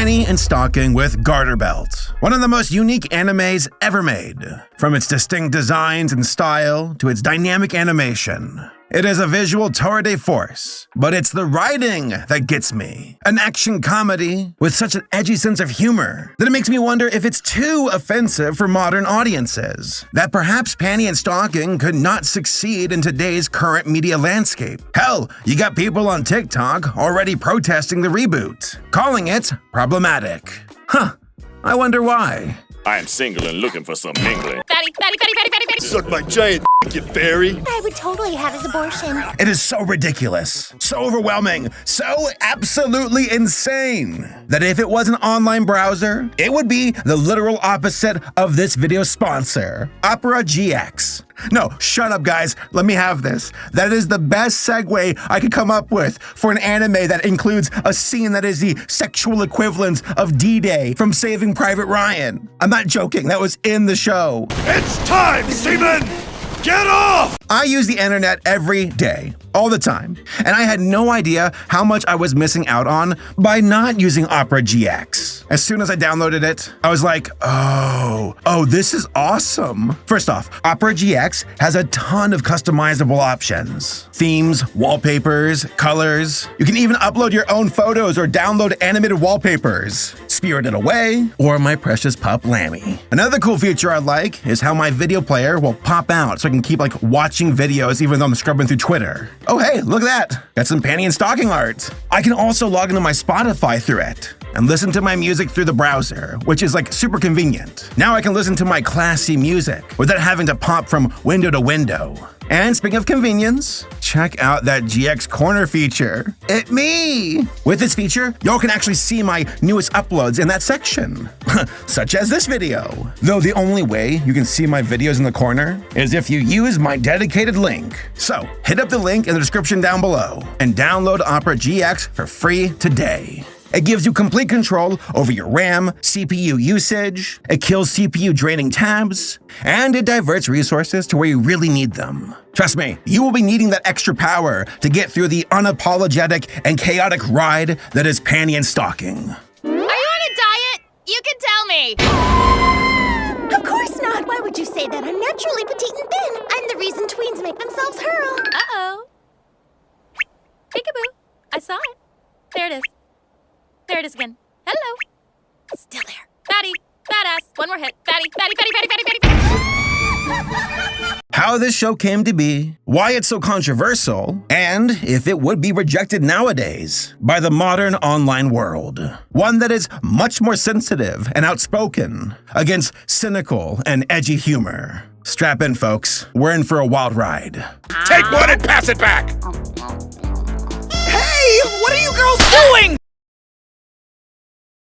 Panty and Stocking with Garter Belt. One of the most unique animes ever made. From its distinct designs and style to its dynamic animation. It is a visual tour de force, but it's the writing that gets me. An action comedy with such an edgy sense of humor that it makes me wonder if it's too offensive for modern audiences. That perhaps Panty and Stocking could not succeed in today's current media landscape. Hell, you got people on TikTok already protesting the reboot, calling it problematic. Huh, I wonder why. I am single and looking for some mingling. Fatty. Suck my giant you fairy. I would totally have his abortion. It is so ridiculous, so overwhelming, so absolutely insane that if it was an online browser, it would be the literal opposite of this video sponsor, Opera GX. No, shut up, guys. Let me have this. That is the best segue I could come up with for an anime that includes a scene that is the sexual equivalent of D-Day from Saving Private Ryan. I'm not joking. That was in the show. It's time, seaman! Get off! I use the internet every day, all the time, and I had no idea how much I was missing out on by not using Opera GX. As soon as I downloaded it, I was like, oh, this is awesome. First off, Opera GX has a ton of customizable options. Themes, wallpapers, colors. You can even upload your own photos or download animated wallpapers. Spirited Away, or My Precious Pup Lammy. Another cool feature I like is how my video player will pop out so I can keep watching videos even though I'm scrubbing through Twitter. Oh hey, look at that. Got some Panty and Stocking art. I can also log into my Spotify through it and listen to my music through the browser, which is super convenient. Now I can listen to my classy music without having to pop from window to window. And speaking of convenience, check out that GX Corner feature. It me! With this feature, y'all can actually see my newest uploads in that section, such as this video. Though the only way you can see my videos in the corner is if you use my dedicated link. So hit up the link in the description down below and download Opera GX for free today. It gives you complete control over your RAM, CPU usage, it kills CPU draining tabs, and it diverts resources to where you really need them. Trust me, you will be needing that extra power to get through the unapologetic and chaotic ride that is Panty and Stocking. Are you on a diet? You can tell me. Of course not. Why would you say that? I'm naturally petite and thin. I'm the reason tweens make themselves hurl. Uh-oh. Peekaboo. I saw it. There it is. There it is again. Hello. Still there. Fatty. Badass. One more hit. Fatty. How this show came to be, why it's so controversial, and if it would be rejected nowadays by the modern online world. One that is much more sensitive and outspoken against cynical and edgy humor. Strap in, folks. We're in for a wild ride. Take one and pass it back! Hey! What are you girls doing?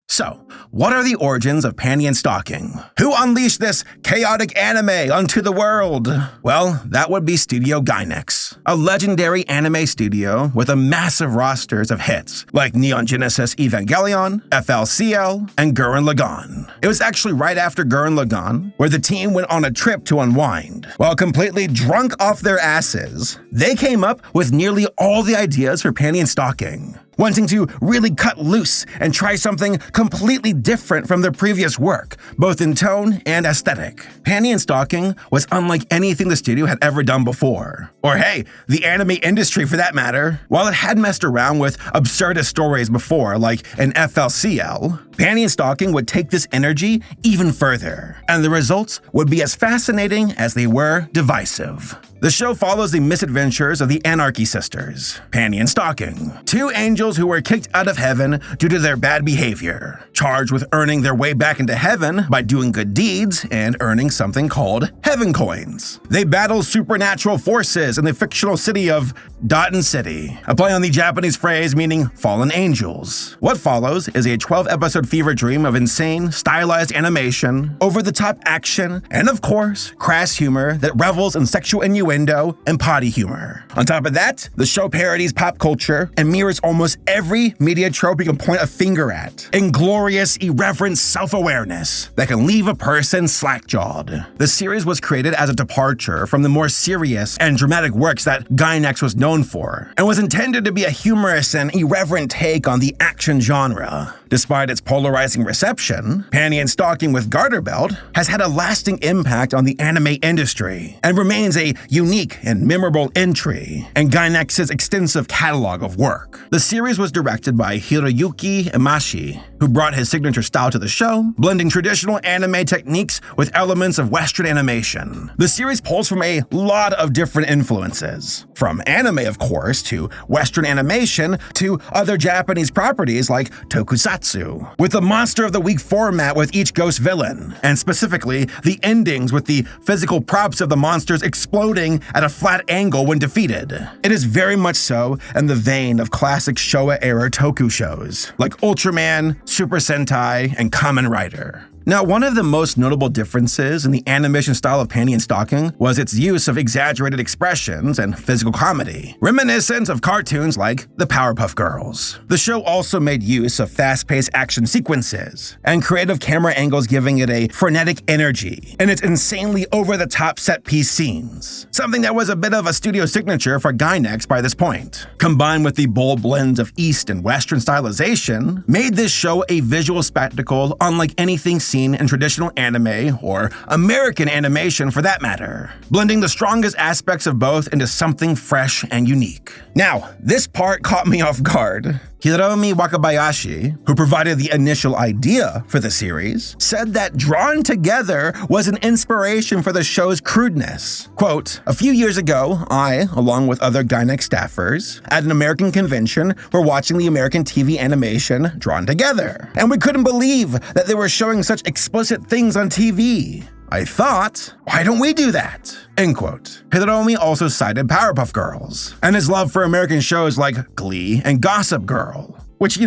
So, what are the origins of Panty and Stocking? Who unleashed this chaotic anime onto the world? Well, that would be Studio Gainax, a legendary anime studio with a massive rosters of hits like Neon Genesis Evangelion, FLCL, and Gurren Lagann. It was actually right after Gurren Lagann where the team went on a trip to unwind. While completely drunk off their asses, they came up with nearly all the ideas for Panty and Stocking, wanting to really cut loose and try something completely different from their previous work, both in tone and aesthetic. Panty and Stocking was unlike anything the studio had ever done before. Or hey, the anime industry for that matter. While it had messed around with absurdist stories before, like in FLCL, Panty and Stocking would take this energy even further, and the results would be as fascinating as they were divisive. The show follows the misadventures of the Anarchy Sisters, Panty and Stocking, two angels who were kicked out of heaven due to their bad behavior, charged with earning their way back into heaven by doing good deeds and earning something called heaven coins. They battle supernatural forces in the fictional city of Dotton City, a play on the Japanese phrase meaning fallen angels. What follows is a 12-episode fever dream of insane, stylized animation, over-the-top action, and of course, crass humor that revels in sexual innuendo and potty humor. On top of that, the show parodies pop culture and mirrors almost every media trope you can point a finger at, in glorious, irreverent self-awareness that can leave a person slack-jawed. The series was created as a departure from the more serious and dramatic works that Gainax was known for, and was intended to be a humorous and irreverent take on the action genre. Despite its polarizing reception, Panty and Stocking with Garter Belt has had a lasting impact on the anime industry and remains a unique and memorable entry in Gainax's extensive catalog of work. The series was directed by Hiroyuki Imashi, who brought his signature style to the show, blending traditional anime techniques with elements of Western animation. The series pulls from a lot of different influences, from anime, of course, to Western animation, to other Japanese properties like tokusatsu, with the Monster of the Week format with each ghost villain, and specifically the endings with the physical props of the monsters exploding at a flat angle when defeated. It is very much so in the vein of classic Showa-era toku shows, like Ultraman, Super Sentai, and Kamen Rider. Now, one of the most notable differences in the animation style of Panty and Stocking was its use of exaggerated expressions and physical comedy, reminiscent of cartoons like the Powerpuff Girls. The show also made use of fast-paced action sequences and creative camera angles, giving it a frenetic energy in its insanely over-the-top set-piece scenes, something that was a bit of a studio signature for Gainax by this point. Combined with the bold blends of East and Western stylization, made this show a visual spectacle unlike anything seen in traditional anime or American animation for that matter, blending the strongest aspects of both into something fresh and unique. Now, this part caught me off guard. Hiromi Wakabayashi, who provided the initial idea for the series, said that Drawn Together was an inspiration for the show's crudeness. Quote, "A few years ago, I, along with other Gainax staffers, at an American convention, were watching the American TV animation Drawn Together, and we couldn't believe that they were showing such explicit things on TV. I thought, why don't we do that?" End quote. Hiromi also cited Powerpuff Girls and his love for American shows like Glee and Gossip Girl, which,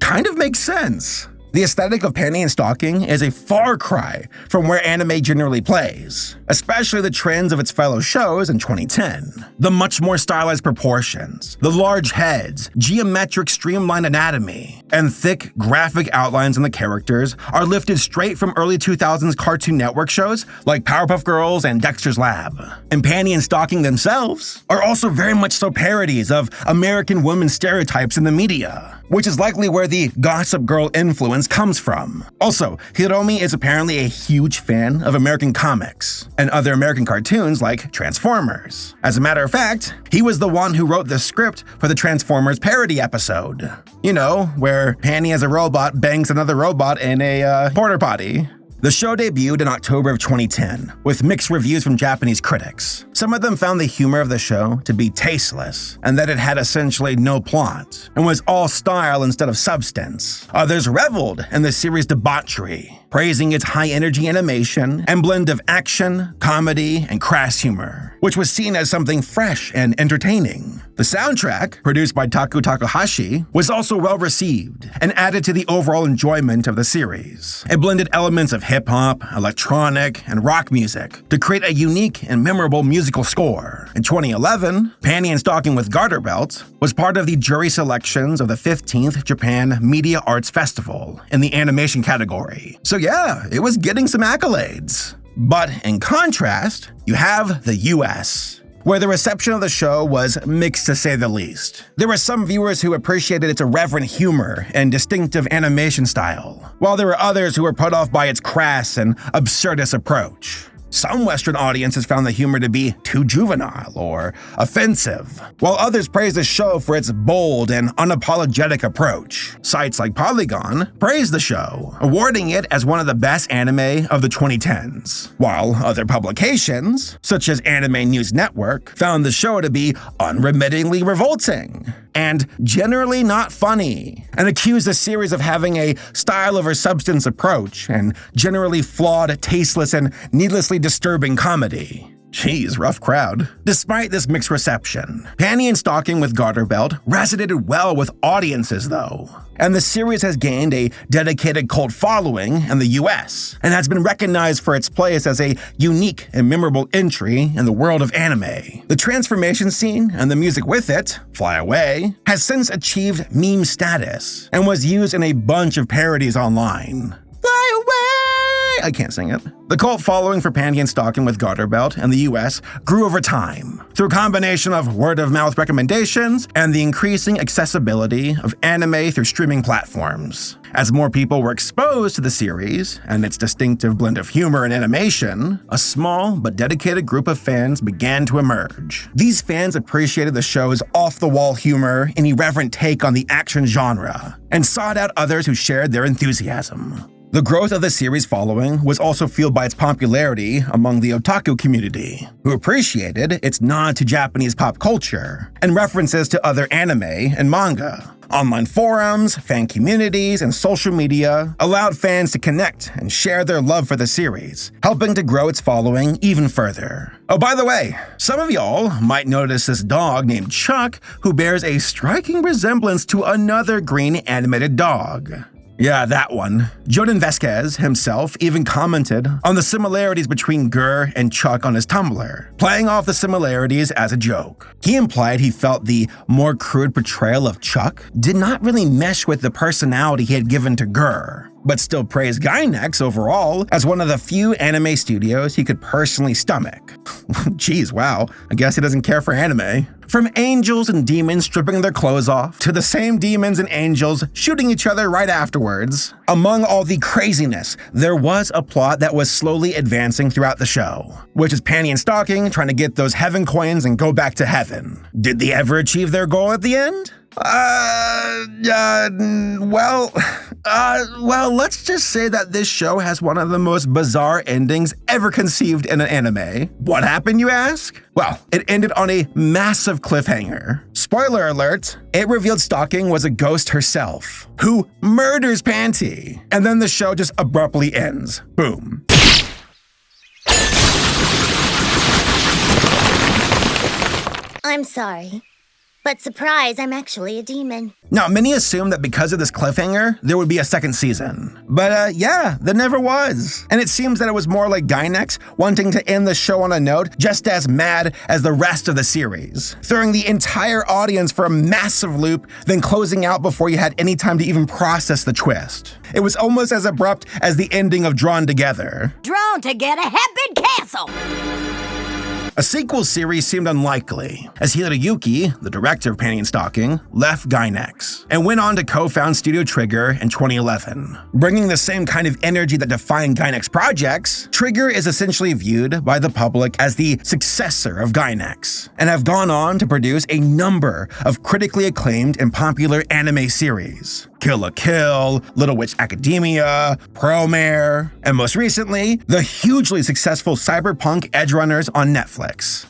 kind of makes sense. The aesthetic of Panty and Stocking is a far cry from where anime generally plays, especially the trends of its fellow shows in 2010. The much more stylized proportions, the large heads, geometric streamlined anatomy, and thick graphic outlines on the characters are lifted straight from early 2000s Cartoon Network shows like Powerpuff Girls and Dexter's Lab. And Panty and Stocking themselves are also very much so parodies of American women stereotypes in the media, which is likely where the Gossip Girl influence comes from. Also, Hiromi is apparently a huge fan of American comics and other American cartoons like Transformers. As a matter of fact, he was the one who wrote the script for the Transformers parody episode. Where Panty as a robot bangs another robot in a porta potty. The show debuted in October of 2010, with mixed reviews from Japanese critics. Some of them found the humor of the show to be tasteless, and that it had essentially no plot, and was all style instead of substance. Others reveled in the series' debauchery, praising its high-energy animation and blend of action, comedy, and crass humor, which was seen as something fresh and entertaining. The soundtrack, produced by Taku Takahashi, was also well-received and added to the overall enjoyment of the series. It blended elements of hip-hop, electronic, and rock music to create a unique and memorable musical score. In 2011, Panty and Stocking with Garter Belt was part of the jury selections of the 15th Japan Media Arts Festival in the animation category. So yeah, it was getting some accolades. But in contrast, you have the US, where the reception of the show was mixed to say the least. There were some viewers who appreciated its irreverent humor and distinctive animation style, while there were others who were put off by its crass and absurdist approach. Some Western audiences found the humor to be too juvenile or offensive, while others praised the show for its bold and unapologetic approach. Sites like Polygon praised the show, awarding it as one of the best anime of the 2010s, while other publications, such as Anime News Network, found the show to be unremittingly revolting and generally not funny, and accused the series of having a style over substance approach and generally flawed, tasteless, and needlessly disturbing comedy. Jeez, rough crowd. Despite this mixed reception, Panty and Stocking with Garter Belt resonated well with audiences though, and the series has gained a dedicated cult following in the US, and has been recognized for its place as a unique and memorable entry in the world of anime. The transformation scene and the music with it, Fly Away, has since achieved meme status, and was used in a bunch of parodies online. Fly away! I can't sing it. The cult following for Panty and Stocking with Garter Belt in the US grew over time through a combination of word-of-mouth recommendations and the increasing accessibility of anime through streaming platforms. As more people were exposed to the series and its distinctive blend of humor and animation, a small but dedicated group of fans began to emerge. These fans appreciated the show's off-the-wall humor and irreverent take on the action genre, and sought out others who shared their enthusiasm. The growth of the series' following was also fueled by its popularity among the otaku community, who appreciated its nod to Japanese pop culture and references to other anime and manga. Online forums, fan communities, and social media allowed fans to connect and share their love for the series, helping to grow its following even further. Oh, by the way, some of y'all might notice this dog named Chuck who bears a striking resemblance to another green animated dog. Yeah, that one. Jordan Vasquez himself even commented on the similarities between Gurr and Chuck on his Tumblr, playing off the similarities as a joke. He implied he felt the more crude portrayal of Chuck did not really mesh with the personality he had given to Gurr, but still praised Gainax overall as one of the few anime studios he could personally stomach. Geez, wow, I guess he doesn't care for anime. From angels and demons stripping their clothes off, to the same demons and angels shooting each other right afterwards. Among all the craziness, there was a plot that was slowly advancing throughout the show, which is Panty and Stocking trying to get those heaven coins and go back to heaven. Did they ever achieve their goal at the end? Well, let's just say that this show has one of the most bizarre endings ever conceived in an anime. What happened, you ask? Well, it ended on a massive cliffhanger. Spoiler alert, it revealed Stocking was a ghost herself, who murders Panty, and then the show just abruptly ends. Boom. I'm sorry. But surprise, I'm actually a demon. Now, many assume that because of this cliffhanger, there would be a second season. But yeah, there never was. And it seems that it was more like Gainax wanting to end the show on a note just as mad as the rest of the series, throwing the entire audience for a massive loop, then closing out before you had any time to even process the twist. It was almost as abrupt as the ending of Drawn Together. Drawn Together have been canceled! A sequel series seemed unlikely, as Hiroyuki, the director of Panty and Stocking, left Gainax and went on to co-found Studio Trigger in 2011. Bringing the same kind of energy that defined Gainax projects, Trigger is essentially viewed by the public as the successor of Gainax, and have gone on to produce a number of critically acclaimed and popular anime series. Kill la Kill, Little Witch Academia, Promare, and most recently, the hugely successful Cyberpunk Edgerunners on Netflix.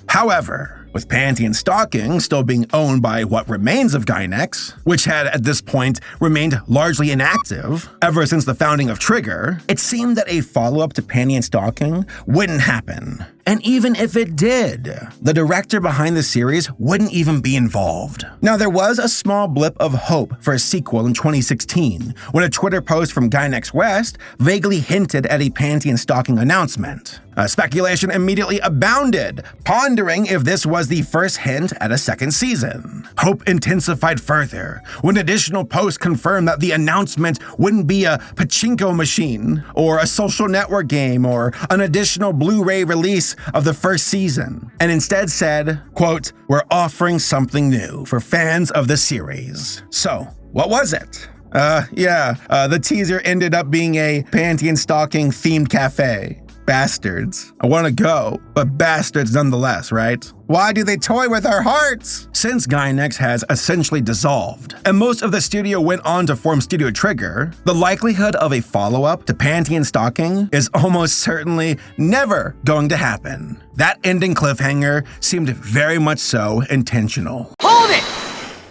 However, with Panty and Stocking still being owned by what remains of Gainax, which had at this point remained largely inactive ever since the founding of Trigger, it seemed that a follow-up to Panty and Stocking wouldn't happen. And even if it did, the director behind the series wouldn't even be involved. Now, there was a small blip of hope for a sequel in 2016, when a Twitter post from Gainax West vaguely hinted at a Panty and Stocking announcement. Speculation immediately abounded, pondering if this was the first hint at a second season. Hope intensified further when additional posts confirmed that the announcement wouldn't be a pachinko machine, or a social network game, or an additional Blu-ray release of the first season, and instead said, quote, "We're offering something new for fans of the series." So, what was it? The teaser ended up being a Panty and Stocking themed cafe. Bastards. I want to go, but bastards nonetheless, right? Why do they toy with our hearts? Since Gainax has essentially dissolved, and most of the studio went on to form Studio Trigger, the likelihood of a follow-up to Panty and Stocking is almost certainly never going to happen. That ending cliffhanger seemed very much so intentional. Hold it!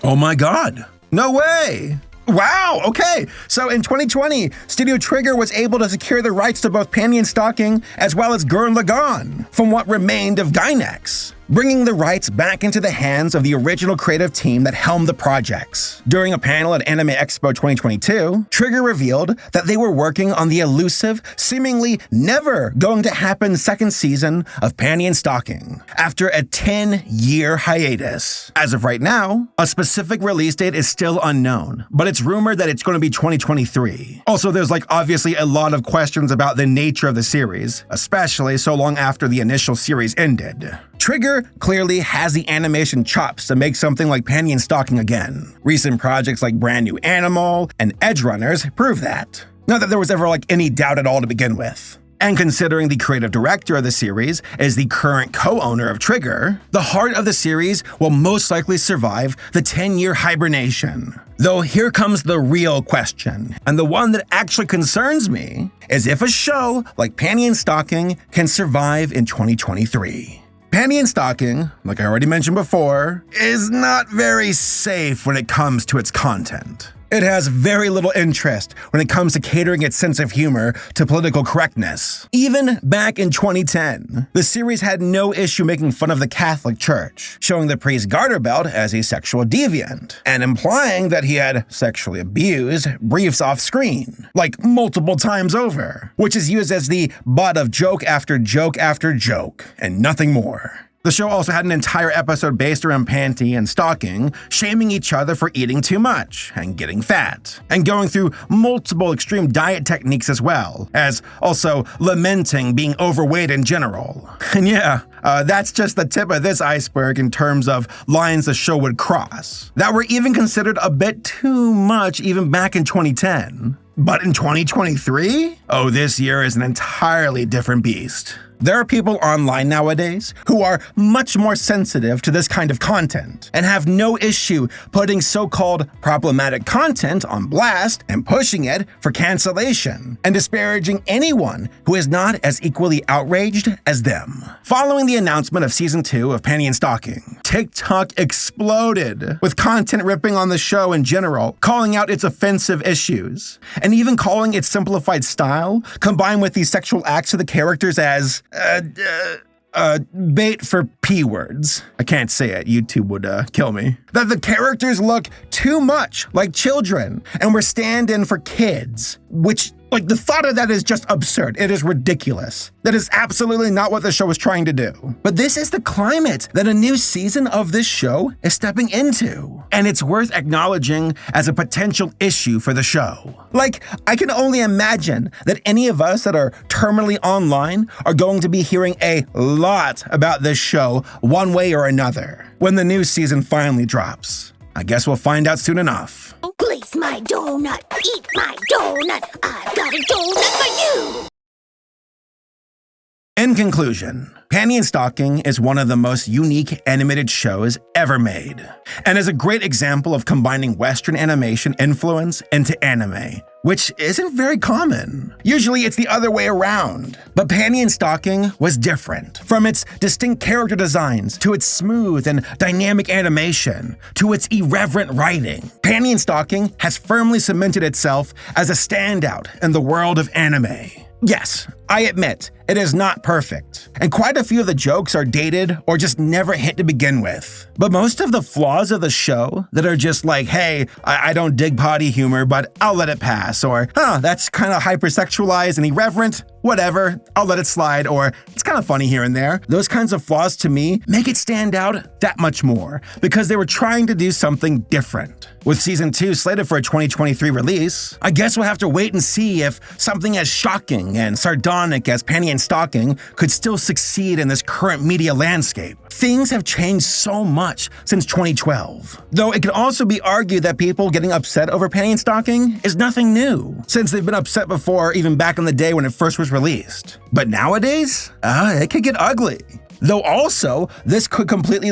Oh my god. No way! Wow, okay. So in 2020, Studio Trigger was able to secure the rights to both Panty and Stocking as well as Gurren Lagann from what remained of Gainax. bringing the rights back into the hands of the original creative team that helmed the projects. During a panel at Anime Expo 2022, Trigger revealed that they were working on the elusive, seemingly never going to happen second season of Panty and Stocking, after a 10-year hiatus. As of right now, a specific release date is still unknown, but it's rumored that it's going to be 2023. Also, there's obviously a lot of questions about the nature of the series, especially so long after the initial series ended. Trigger clearly has the animation chops to make something like Panty and Stocking again. Recent projects like Brand New Animal and Edge Runners prove that. Not that there was ever any doubt at all to begin with. And considering the creative director of the series is the current co-owner of Trigger, the heart of the series will most likely survive the 10-year hibernation. Though here comes the real question, and the one that actually concerns me, is if a show like Panty and Stocking can survive in 2023. Panty and Stocking, like I already mentioned before, is not very safe when it comes to its content. It has very little interest when it comes to catering its sense of humor to political correctness. Even back in 2010, the series had no issue making fun of the Catholic Church, showing the priest garter belt as a sexual deviant, and implying that he had sexually abused briefs off screen, multiple times over, which is used as the butt of joke after joke after joke, and nothing more. The show also had an entire episode based around Panty and Stocking shaming each other for eating too much and getting fat, and going through multiple extreme diet techniques as well, as also lamenting being overweight in general. And yeah, that's just the tip of this iceberg in terms of lines the show would cross, that were even considered a bit too much even back in 2010. But in 2023? Oh, this year is an entirely different beast. There are people online nowadays who are much more sensitive to this kind of content and have no issue putting so-called problematic content on blast and pushing it for cancellation and disparaging anyone who is not as equally outraged as them. Following the announcement of Season 2 of Panty and Stocking, TikTok exploded with content ripping on the show in general, calling out its offensive issues, and even calling its simplified style, combined with the sexual acts of the characters as bait for P words. I can't say it, YouTube would kill me. That the characters look too much like children and were stand-in for kids, which, the thought of that is just absurd. It is ridiculous. That is absolutely not what the show is trying to do. But this is the climate that a new season of this show is stepping into. And it's worth acknowledging as a potential issue for the show. I can only imagine that any of us that are terminally online are going to be hearing a lot about this show one way or another when the new season finally drops. I guess we'll find out soon enough. Place my donut, eat my donut, I've got a donut for you! In conclusion, Panty and Stocking is one of the most unique animated shows ever made, and is a great example of combining Western animation influence into anime, which isn't very common. Usually it's the other way around. But Panty and Stocking was different. From its distinct character designs, to its smooth and dynamic animation, to its irreverent writing, Panty and Stocking has firmly cemented itself as a standout in the world of anime. Yes, I admit, it is not perfect, and quite a few of the jokes are dated or just never hit to begin with. But most of the flaws of the show that are just hey, I don't dig potty humor, but I'll let it pass, or that's kind of hypersexualized and irreverent, whatever, I'll let it slide, or it's kind of funny here and there. Those kinds of flaws to me make it stand out that much more, because they were trying to do something different. With Season 2 slated for a 2023 release, I guess we'll have to wait and see if something as shocking and sardonic as Panty and Stocking could still succeed in this current media landscape. Things have changed so much since 2012. Though it could also be argued that people getting upset over Panty and Stocking is nothing new, since they've been upset before even back in the day when it first was released. But nowadays, it could get ugly. Though also, this could completely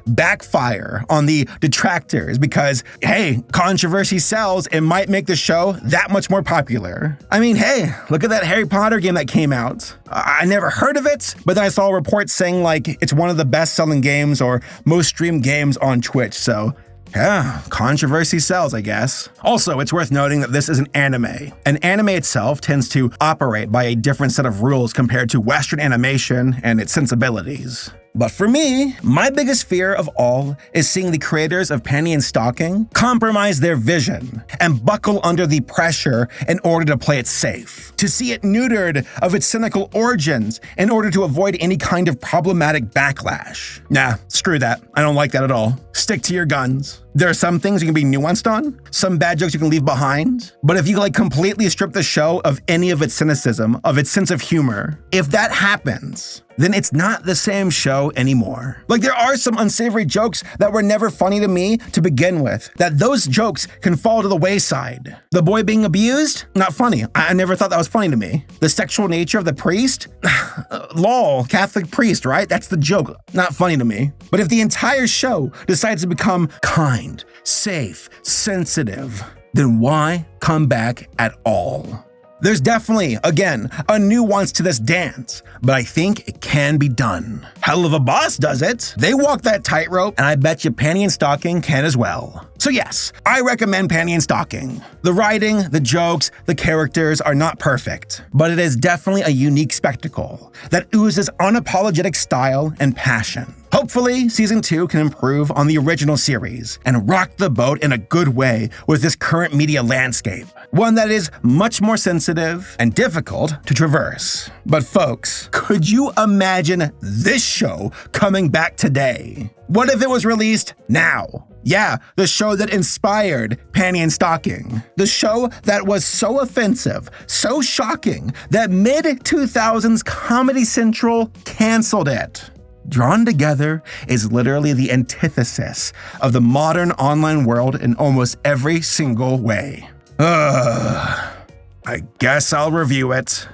backfire on the detractors because, hey, controversy sells and might make the show that much more popular. I mean, hey, look at that Harry Potter game that came out. I never heard of it, but then I saw reports saying it's one of the best-selling games or most streamed games on Twitch, so yeah, controversy sells, I guess. Also, it's worth noting that this is an anime. And anime itself tends to operate by a different set of rules compared to Western animation and its sensibilities. But for me, my biggest fear of all is seeing the creators of Panty and Stocking compromise their vision and buckle under the pressure in order to play it safe. To see it neutered of its cynical origins in order to avoid any kind of problematic backlash. Nah, screw that. I don't like that at all. Stick to your guns. There are some things you can be nuanced on, some bad jokes you can leave behind, but if you completely strip the show of any of its cynicism, of its sense of humor, if that happens, then it's not the same show anymore. There are some unsavory jokes that were never funny to me to begin with, that those jokes can fall to the wayside. The boy being abused? Not funny. I never thought that was funny to me. The sexual nature of the priest? Lol, Catholic priest, right? That's the joke. Not funny to me. But if the entire show decides to become kind, safe, sensitive, then why come back at all? There's definitely, again, a nuance to this dance, but I think it can be done. Hell of a Boss does it. They walk that tightrope, and I bet you Panty and Stocking can as well. So yes, I recommend Panty and Stocking. The writing, the jokes, the characters are not perfect, but it is definitely a unique spectacle that oozes unapologetic style and passion. Hopefully, Season 2 can improve on the original series and rock the boat in a good way with this current media landscape, one that is much more sensitive and difficult to traverse. But folks, could you imagine this show coming back today? What if it was released now? Yeah, the show that inspired Panty and Stocking. The show that was so offensive, so shocking, that mid-2000s Comedy Central canceled it. Drawn Together is literally the antithesis of the modern online world in almost every single way. I guess I'll review it.